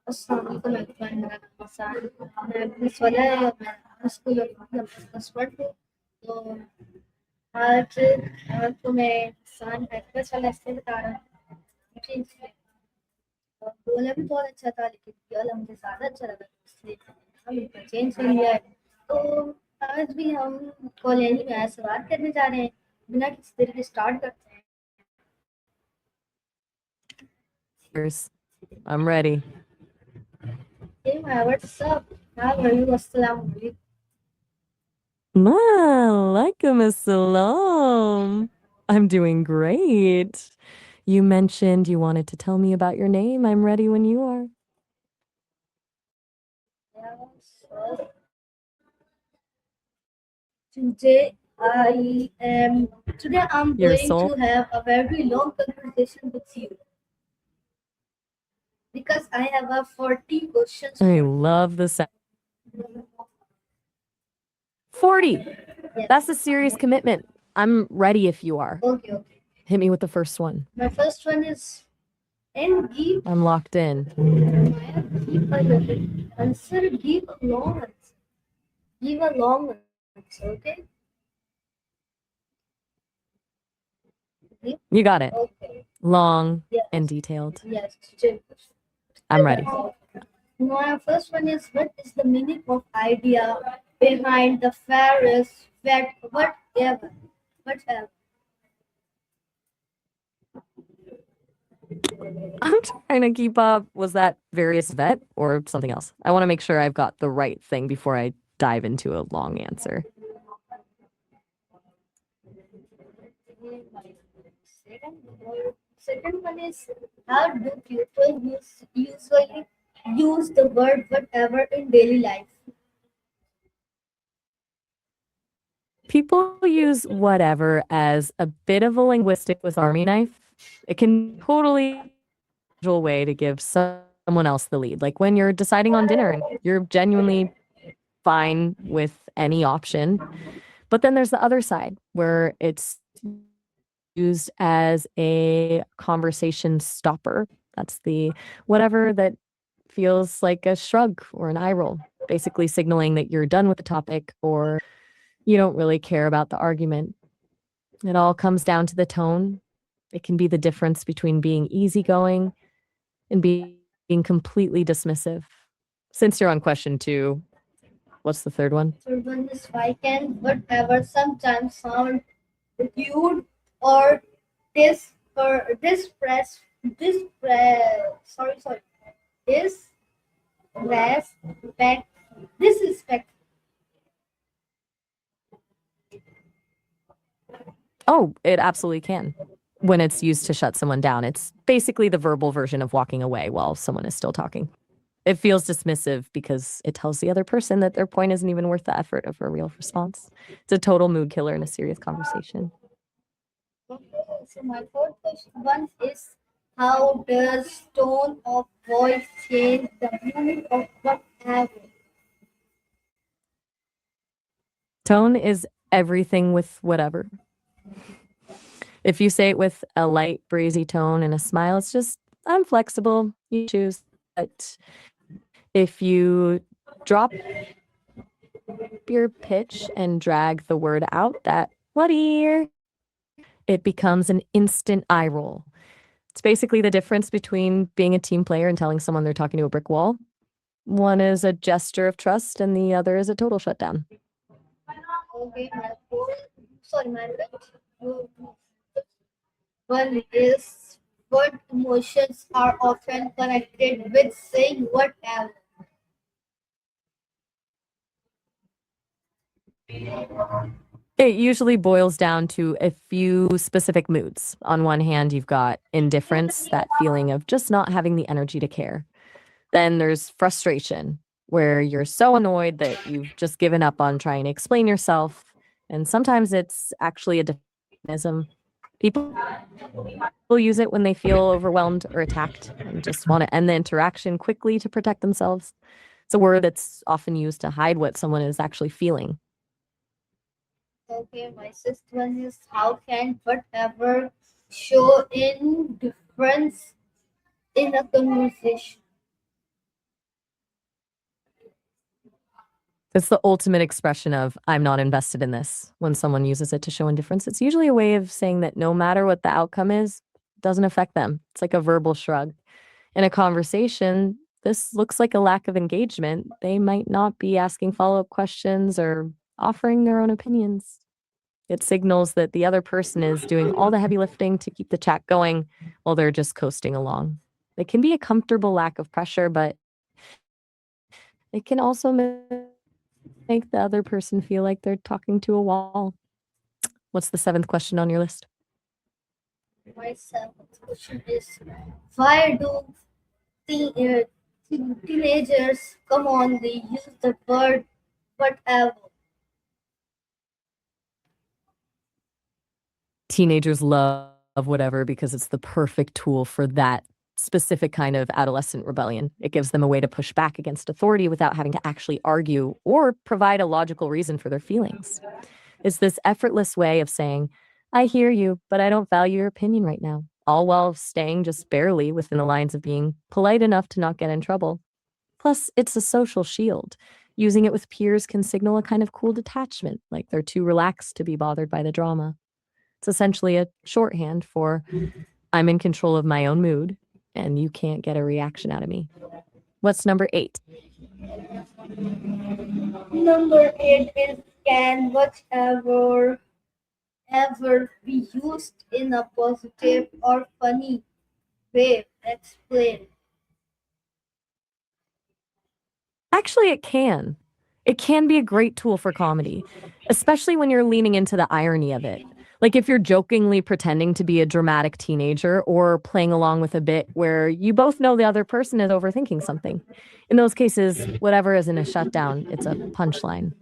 अस्सलामुअलैकुम एवरीवन, मेरा नाम हसन मैं पुलिस वाला है और मैं स्कूल प्लस वन हूँ। तो आज आपको मैं हसन एक्सप्रेस वाला इसलिए बता रहा हूँ क्योंकि और बोला भी बहुत अच्छा था, लेकिन रियल मुझे ज़्यादा अच्छा लगा, तो इसलिए हम इसका चेंज कर लिया है। तो आज भी हम कॉलेज में आज से बात करने जा रहे हैं। बिना किसी देर के स्टार्ट करते हैं। I'm ready. Hey, what's up? How are you? Assalamu alaikum. Alaikum assalam. I'm doing great. You mentioned you wanted to tell me about your name. I'm ready when you are. Yeah, so today I am today I'm Your going soul. to have a very long conversation with you because I have a 40 questions I for you. love the sound. 40. Yes. That's a serious commitment. I'm ready if you are. Okay. Hit me with the first one. My first one is and give I'm locked in. give a answer. Give a long answer. Give a long answer. Okay. You got it. Okay. Long Yes. and detailed. Yes. I'm ready. My first one is, what is the meaning of idea behind the fairest that whatever? Whatever. I'm trying to keep up. Was that various vet or something else? I want to make sure I've got the right thing before I dive into a long answer. Second one is, how do people usually use the word whatever in daily life? People use whatever as a bit of a linguistic with Army knife. It can totally be a casual way to give someone else the lead. Like when you're deciding on dinner and you're genuinely fine with any option. But then there's the other side where it's used as a conversation stopper. That's the whatever that feels like a shrug or an eye roll, basically signaling that you're done with the topic or you don't really care about the argument. It all comes down to the tone. It can be the difference between being easygoing and being completely dismissive. Since you're on question 2, what's the third one? Third one is, why can whatever sometimes sound rude or dis or dispress sorry disrespect disrespect. Oh, it absolutely can. When it's used to shut someone down, it's basically the verbal version of walking away while someone is still talking. It feels dismissive because it tells the other person that their point isn't even worth the effort of a real response. It's a total mood killer in a serious conversation. Okay, so my fourth question one is, how does tone of voice change the meaning of whatever? Tone is everything with whatever. If you say it with a light, breezy tone and a smile, it's just, I'm flexible. You choose. But if you drop your pitch and drag the word out, that what ear, it becomes an instant eye roll. It's basically the difference between being a team player and telling someone they're talking to a brick wall. One is a gesture of trust and the other is a total shutdown. Okay, my fifth one is, what emotions are often connected with saying whatever? It usually boils down to a few specific moods. On one hand, you've got indifference, that feeling of just not having the energy to care. Then there's frustration, where you're so annoyed that you've just given up on trying to explain yourself. And sometimes it's actually a defensive. People use it when they feel overwhelmed or attacked and just want to end the interaction quickly to protect themselves. It's a word that's often used to hide what someone is actually feeling. Okay, my sixth one is, how can whatever show indifference in a conversation? It's the ultimate expression of I'm not invested in this. When someone uses it to show indifference, it's usually a way of saying that no matter what the outcome is, it doesn't affect them. It's like a verbal shrug. In a conversation, this looks like a lack of engagement. They might not be asking follow-up questions or offering their own opinions. It signals that the other person is doing all the heavy lifting to keep the chat going while they're just coasting along. It can be a comfortable lack of pressure, but it can also make the other person feel like they're talking to a wall. What's the seventh question on your list? My seventh question is, why do teenagers come on? They use the word whatever. Teenagers love whatever because it's the perfect tool for that specific kind of adolescent rebellion. It gives them a way to push back against authority without having to actually argue or provide a logical reason for their feelings. It's this effortless way of saying, I hear you, but I don't value your opinion right now, all while staying just barely within the lines of being polite enough to not get in trouble. Plus, it's a social shield. Using it with peers can signal a kind of cool detachment, like they're too relaxed to be bothered by the drama. It's essentially a shorthand for I'm in control of my own mood and you can't get a reaction out of me. What's number 8? Number 8 is, can whatever ever be used in a positive or funny way? Explain. Actually, it can. It can be a great tool for comedy, especially when you're leaning into the irony of it. Like if you're jokingly pretending to be a dramatic teenager or playing along with a bit where you both know the other person is overthinking something. In those cases, whatever isn't a shutdown, it's a punchline.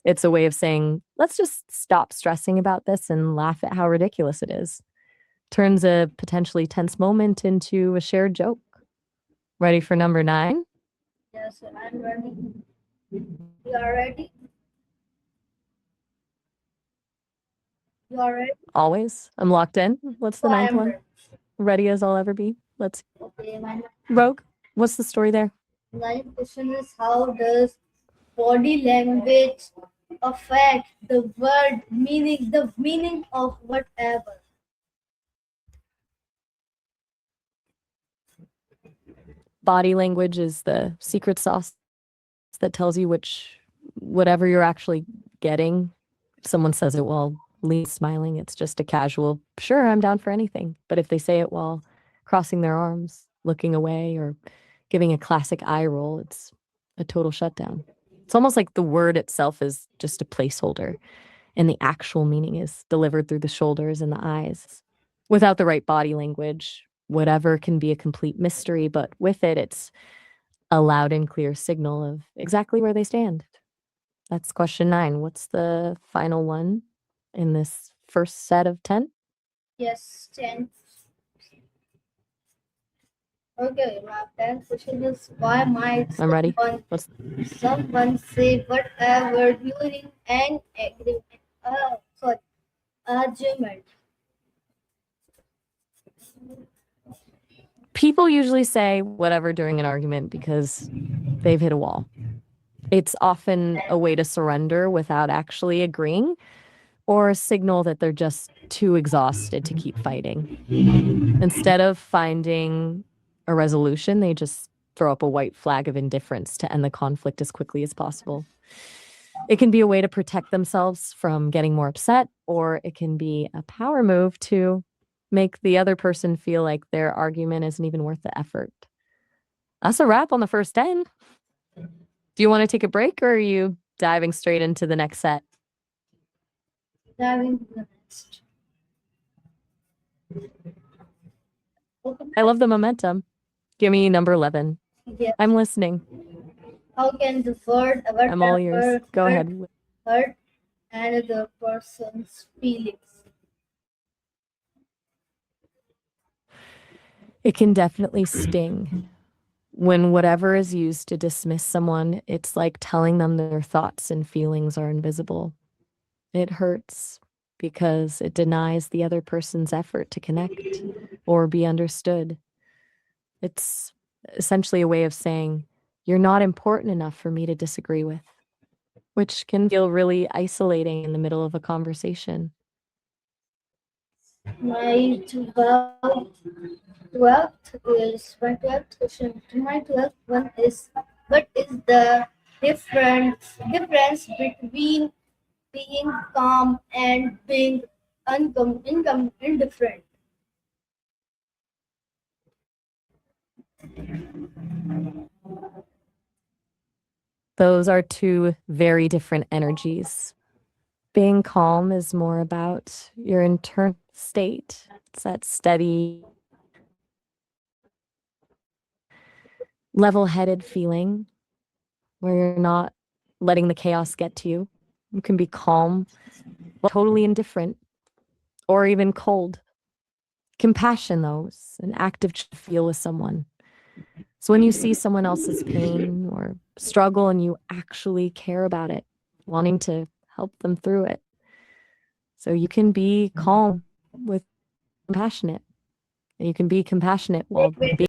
It's a way of saying, let's just stop stressing about this and laugh at how ridiculous it is. Turns a potentially tense moment into a shared joke. Ready for number 9? Yes, I'm ready. You are ready? You are ready? Always. I'm locked in. What's the So I 9th am one? ready. Ready as I'll ever be. Let's Okay, my Rogue. What's the story there? ninth question is, how does body language affect the meaning of whatever? Body language is the secret sauce that tells you whatever you're actually getting. If someone says it while smiling, it's just a casual, sure, I'm down for anything. But if they say it while crossing their arms, looking away, or giving a classic eye roll, it's a total shutdown. It's almost like the word itself is just a placeholder, and the actual meaning is delivered through the shoulders and the eyes. Without the right body language, whatever can be a complete mystery, but with it, it's a loud and clear signal of exactly where they stand. That's question 9. What's the final one in this first set of 10? Yes, 10. Okay, my 10th question is, why might I'm ready. What's someone say whatever during an agreement? Sorry, argument. People usually say whatever during an argument because they've hit a wall. It's often a way to surrender without actually agreeing, or a signal that they're just too exhausted to keep fighting. Instead of finding a resolution, they just throw up a white flag of indifference to end the conflict as quickly as possible. It can be a way to protect themselves from getting more upset, or it can be a power move to make the other person feel like their argument isn't even worth the effort. That's a wrap on the first 10. Do you want to take a break, or are you diving straight into the next set? Diving to the next. Okay. I love the momentum. Give me number 11. Yes. I'm listening. How can the word I'm all ears. whatever Go ahead. hurt another person's feelings? It can definitely sting. When whatever is used to dismiss someone, it's like telling them their thoughts and feelings are invisible. It hurts because it denies the other person's effort to connect or be understood. It's essentially a way of saying, you're not important enough for me to disagree with. which can feel really isolating in the middle of a conversation. My 12th question. My 12th one is, what is the difference between being calm and being indifferent? Those are two very different energies. Being calm is more about your internal state. It's that steady, level-headed feeling where you're not letting the chaos get to you. You can be calm, totally indifferent, or even cold. Compassion, though, is an active feel with someone. So when you see someone else's pain or struggle and you actually care about it, wanting to help them through it. So you can be calm with compassionate. And you can be compassionate while Wait, being